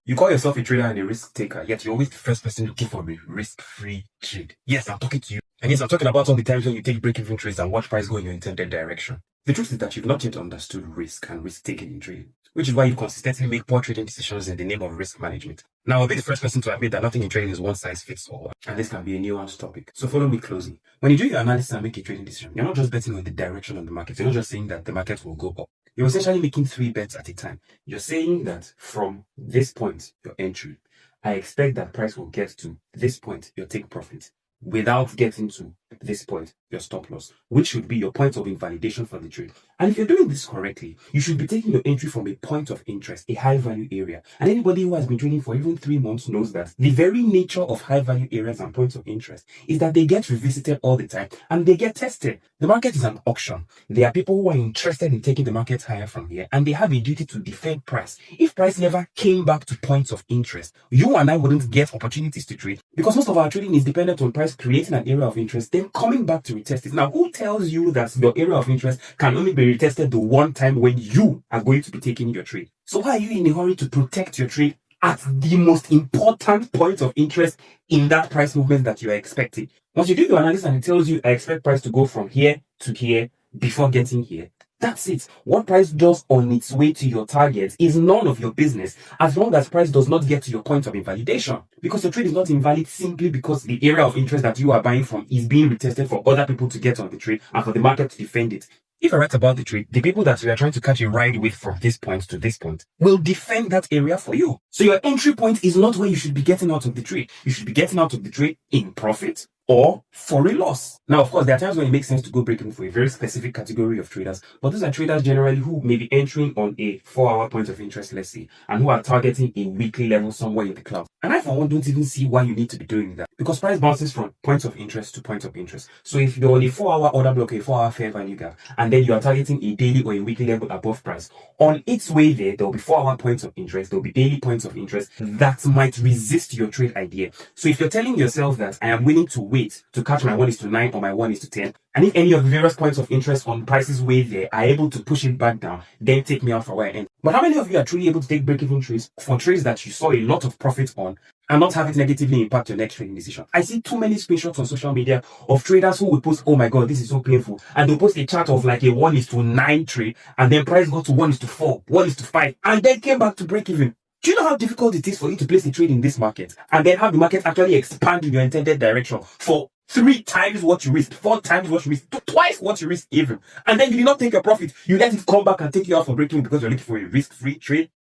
You call yourself a trader and a risk taker, yet you're always the first person looking for a risk-free trade. Yes, I'm talking to you. And yes, I'm talking about all the times when you take break-even trades and watch price go in your intended direction. The truth is that you've not yet understood risk and risk-taking in trading, which is why you consistently make poor trading decisions in the name of risk management. Now, I'll be the first person to admit that nothing in trading is one size fits all, and this can be a nuanced topic. So follow me closely. When you do your analysis and make a trading decision, you're not just betting on the direction of the market. You're not just saying that the market will go up. You're essentially making 3 bets at a time. You're saying that from this point, your entry, I expect that price will get to this point, your take profit, without getting to this point, your stop loss, which should be your point of invalidation for the trade. And if you're doing this correctly, you should be taking your entry from a point of interest, a high value area. And anybody who has been trading for even 3 months knows that the very nature of high value areas and points of interest is that they get revisited all the time and they get tested. The market is an auction. There are people who are interested in taking the market higher from here, and they have a duty to defend price. If price never came back to points of interest, you and I wouldn't get opportunities to trade, because most of our trading is dependent on price creating an area of interest, then coming back to retest it. Now, who tells you that your area of interest can only be retested the one time when you are going to be taking your trade? So why are you in a hurry to protect your trade at the most important point of interest in that price movement that you are expecting? Once you do your analysis and it tells you, I expect price to go from here to here before getting here, that's it. What price does on its way to your target is none of your business, as long as price does not get to your point of invalidation. Because your trade is not invalid simply because the area of interest that you are buying from is being retested for other people to get on the trade and for the market to defend it. If I write about the trade, the people that we are trying to catch a ride with from this point to this point will defend that area for you. So your entry point is not where you should be getting out of the trade. You should be getting out of the trade in profit or for a loss. Now, of course, there are times when it makes sense to go breaking for a very specific category of traders, but those are traders generally who may be entering on a 4-hour point of interest, let's say, and who are targeting a weekly level somewhere in the cloud. And I, for one, don't even see why you need to be doing that, because price bounces from points of interest to points of interest. So if you're on a 4-hour order block, a 4-hour fair value gap, and then you are targeting a daily or a weekly level above price, on its way there'll be 4-hour points of interest, there'll be daily points of interest that might resist your trade idea. So if you're telling yourself that I am willing to wait to catch my 1:9 or my 1:10, and if any of the various points of interest on prices way there are able to push it back down, then take me out for where I end. But how many of you are truly able to take break-even trades for trades that you saw a lot of profit on and not have it negatively impact your next trading decision? I see too many screenshots on social media of traders who will post, oh my god, this is so painful, and they'll post a chart of like a 1:9 trade, and then price got to 1:4, 1:5, and then came back to break even. Do you know how difficult it is for you to place a trade in this market and then have the market actually expand in your intended direction for 3 times what you risked, 4 times what you risked, twice what you risked even, and then you did not take a profit? You let it come back and take you out for breaking because you're looking for a risk-free trade?